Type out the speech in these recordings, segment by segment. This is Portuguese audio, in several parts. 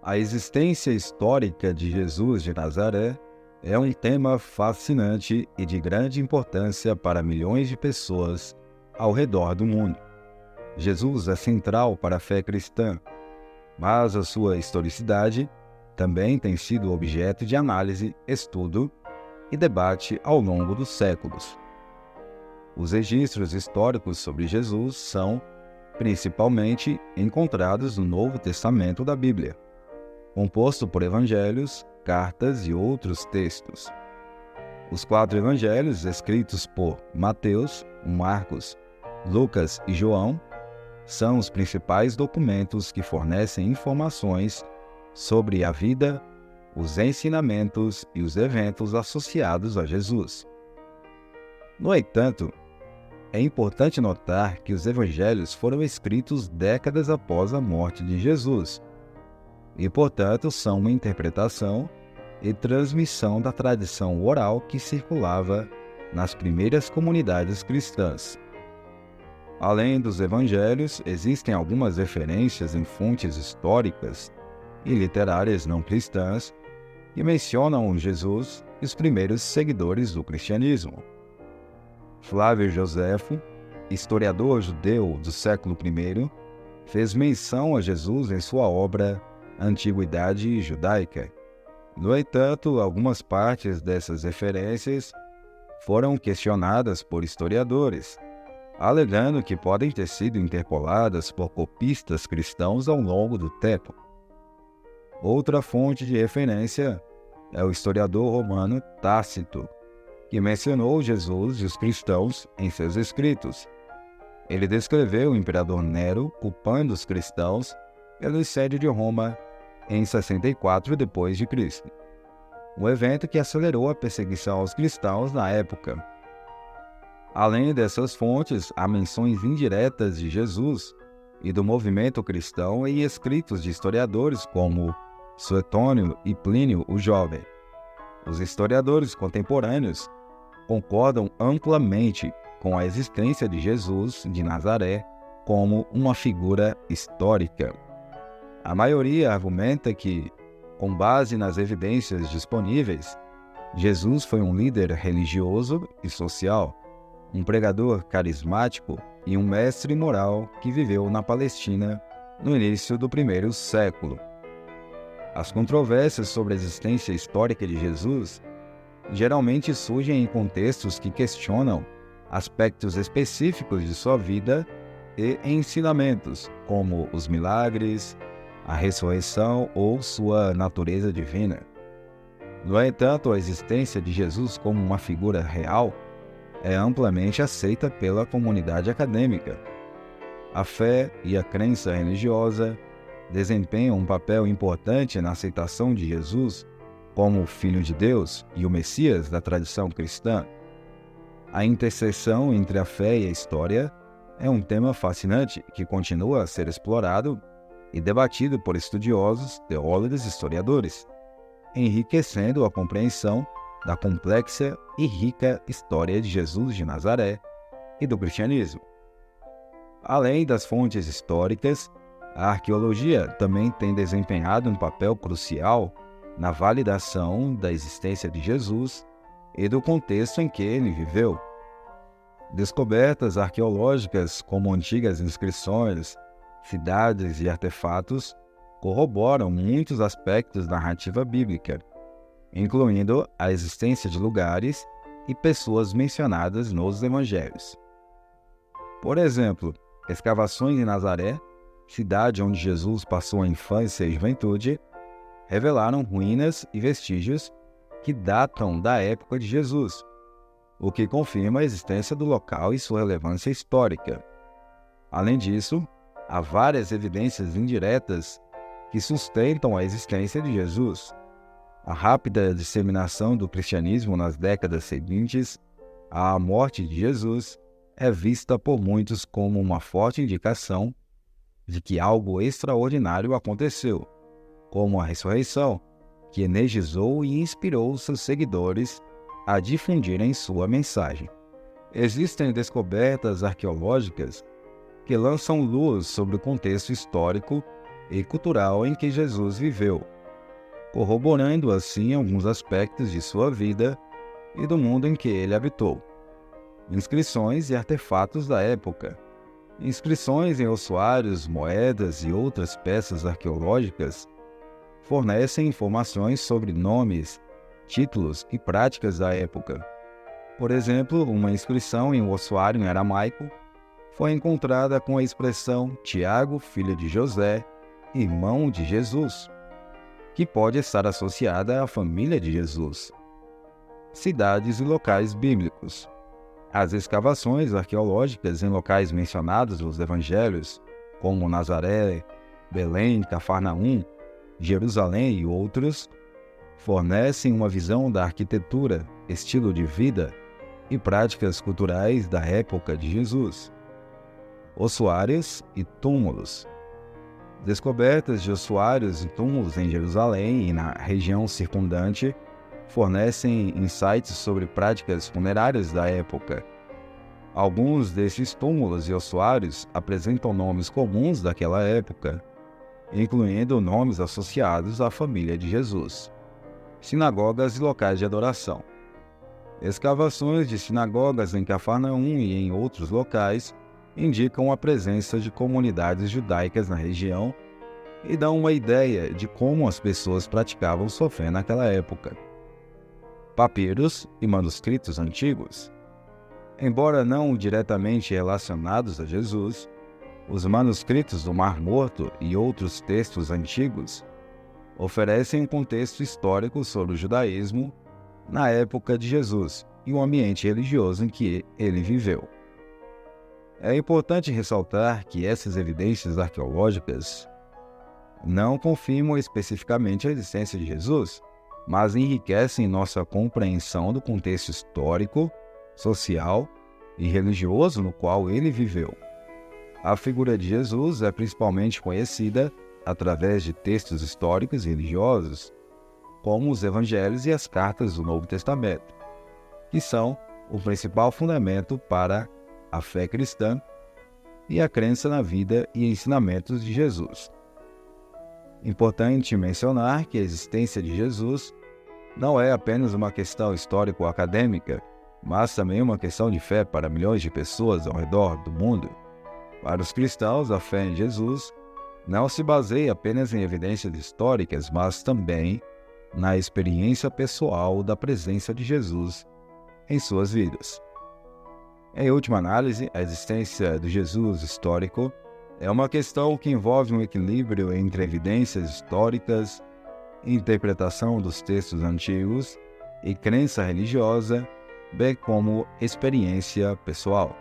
A existência histórica de Jesus de Nazaré é um tema fascinante e de grande importância para milhões de pessoas ao redor do mundo. Jesus é central para a fé cristã, mas a sua historicidade também tem sido objeto de análise, estudo e debate ao longo dos séculos. Os registros históricos sobre Jesus são, principalmente, encontrados no Novo Testamento da Bíblia, composto por evangelhos, cartas e outros textos. Os 4 evangelhos, escritos por Mateus, Marcos, Lucas e João, são os principais documentos que fornecem informações sobre a vida, os ensinamentos e os eventos associados a Jesus. No entanto, é importante notar que os evangelhos foram escritos décadas após a morte de Jesus e, portanto, são uma interpretação e transmissão da tradição oral que circulava nas primeiras comunidades cristãs. Além dos evangelhos, existem algumas referências em fontes históricas e literárias não cristãs que mencionam Jesus e os primeiros seguidores do cristianismo. Flávio Joséfo, historiador judeu do século I, fez menção a Jesus em sua obra Antiguidade Judaica. No entanto, algumas partes dessas referências foram questionadas por historiadores, alegando que podem ter sido interpoladas por copistas cristãos ao longo do tempo. Outra fonte de referência é o historiador romano Tácito, que mencionou Jesus e os cristãos em seus escritos. Ele descreveu o imperador Nero culpando os cristãos pelo assédio de Roma em 64 d.C., um evento que acelerou a perseguição aos cristãos na época. Além dessas fontes, há menções indiretas de Jesus e do movimento cristão em escritos de historiadores como Suetônio e Plínio o Jovem. Os historiadores contemporâneos concordam amplamente com a existência de Jesus de Nazaré como uma figura histórica. A maioria argumenta que, com base nas evidências disponíveis, Jesus foi um líder religioso e social, um pregador carismático e um mestre moral que viveu na Palestina no início do primeiro século. As controvérsias sobre a existência histórica de Jesus geralmente surgem em contextos que questionam aspectos específicos de sua vida e ensinamentos, como os milagres, a ressurreição ou sua natureza divina. No entanto, a existência de Jesus como uma figura real é amplamente aceita pela comunidade acadêmica. A fé e a crença religiosa desempenham um papel importante na aceitação de Jesus como o Filho de Deus e o Messias da tradição cristã. A interseção entre a fé e a história é um tema fascinante que continua a ser explorado e debatido por estudiosos, teólogos e historiadores, enriquecendo a compreensão da complexa e rica história de Jesus de Nazaré e do cristianismo. Além das fontes históricas, a arqueologia também tem desempenhado um papel crucial na validação da existência de Jesus e do contexto em que ele viveu. Descobertas arqueológicas como antigas inscrições, cidades e artefatos corroboram muitos aspectos da narrativa bíblica, incluindo a existência de lugares e pessoas mencionadas nos evangelhos. Por exemplo, escavações em Nazaré, cidade onde Jesus passou a infância e juventude, revelaram ruínas e vestígios que datam da época de Jesus, o que confirma a existência do local e sua relevância histórica. Além disso, há várias evidências indiretas que sustentam a existência de Jesus. A rápida disseminação do cristianismo nas décadas seguintes à morte de Jesus é vista por muitos como uma forte indicação de que algo extraordinário aconteceu, como a ressurreição, que energizou e inspirou seus seguidores a difundirem sua mensagem. Existem descobertas arqueológicas que lançam luz sobre o contexto histórico e cultural em que Jesus viveu, corroborando assim alguns aspectos de sua vida e do mundo em que ele habitou. Inscrições e artefatos da época. Inscrições em ossuários, moedas e outras peças arqueológicas fornecem informações sobre nomes, títulos e práticas da época. Por exemplo, uma inscrição em um ossuário em aramaico foi encontrada com a expressão Tiago, filho de José, irmão de Jesus, que pode estar associada à família de Jesus. Cidades e locais bíblicos. As escavações arqueológicas em locais mencionados nos evangelhos, como Nazaré, Belém, Cafarnaum, Jerusalém e outros, fornecem uma visão da arquitetura, estilo de vida e práticas culturais da época de Jesus. Ossuários e túmulos. Descobertas de ossuários e túmulos em Jerusalém e na região circundante fornecem insights sobre práticas funerárias da época. Alguns desses túmulos e ossuários apresentam nomes comuns daquela época, incluindo nomes associados à família de Jesus. Sinagogas e locais de adoração. Escavações de sinagogas em Cafarnaum e em outros locais indicam a presença de comunidades judaicas na região e dão uma ideia de como as pessoas praticavam sua fé naquela época. Papiros e manuscritos antigos. Embora não diretamente relacionados a Jesus, os manuscritos do Mar Morto e outros textos antigos oferecem um contexto histórico sobre o judaísmo na época de Jesus e o ambiente religioso em que ele viveu. É importante ressaltar que essas evidências arqueológicas não confirmam especificamente a existência de Jesus, mas enriquecem nossa compreensão do contexto histórico, social e religioso no qual ele viveu. A figura de Jesus é principalmente conhecida através de textos históricos e religiosos, como os evangelhos e as cartas do Novo Testamento, que são o principal fundamento para a fé cristã e a crença na vida e ensinamentos de Jesus. Importante mencionar que a existência de Jesus não é apenas uma questão histórico-acadêmica, mas também uma questão de fé para milhões de pessoas ao redor do mundo. Para os cristãos, a fé em Jesus não se baseia apenas em evidências históricas, mas também na experiência pessoal da presença de Jesus em suas vidas. Em última análise, a existência do Jesus histórico é uma questão que envolve um equilíbrio entre evidências históricas, interpretação dos textos antigos e crença religiosa, bem como experiência pessoal.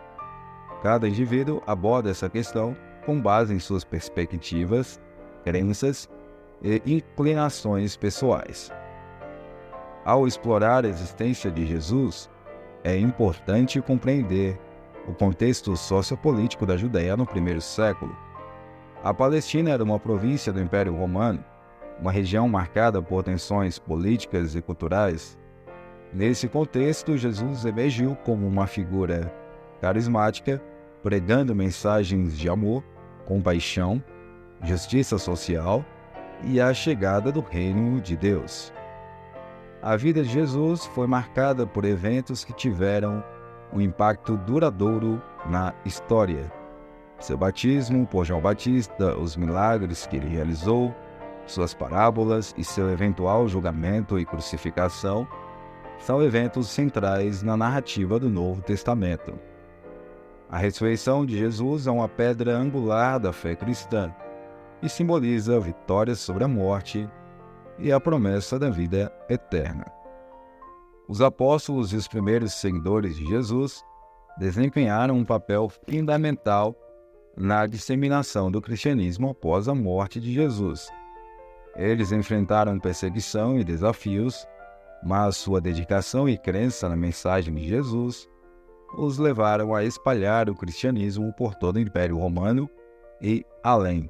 Cada indivíduo aborda essa questão com base em suas perspectivas, crenças e inclinações pessoais. Ao explorar a existência de Jesus, é importante compreender o contexto sociopolítico da Judéia no primeiro século. A Palestina era uma província do Império Romano, uma região marcada por tensões políticas e culturais. Nesse contexto, Jesus emergiu como uma figura carismática, pregando mensagens de amor, compaixão, justiça social e a chegada do reino de Deus. A vida de Jesus foi marcada por eventos que tiveram um impacto duradouro na história. Seu batismo por João Batista, os milagres que ele realizou, suas parábolas e seu eventual julgamento e crucificação são eventos centrais na narrativa do Novo Testamento. A ressurreição de Jesus é uma pedra angular da fé cristã e simboliza a vitória sobre a morte e a promessa da vida eterna. Os apóstolos e os primeiros seguidores de Jesus desempenharam um papel fundamental na disseminação do cristianismo após a morte de Jesus. Eles enfrentaram perseguição e desafios, mas sua dedicação e crença na mensagem de Jesus os levaram a espalhar o cristianismo por todo o Império Romano e além.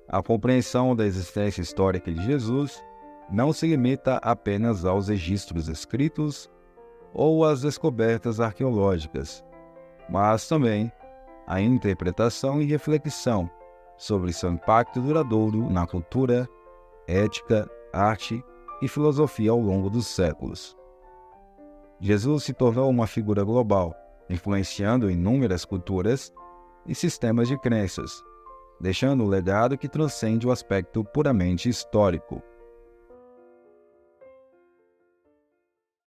A compreensão da existência histórica de Jesus não se limita apenas aos registros escritos ou às descobertas arqueológicas, mas também à interpretação e reflexão sobre seu impacto duradouro na cultura, ética, arte e filosofia ao longo dos séculos. Jesus se tornou uma figura global, influenciando inúmeras culturas e sistemas de crenças, deixando um legado que transcende o aspecto puramente histórico.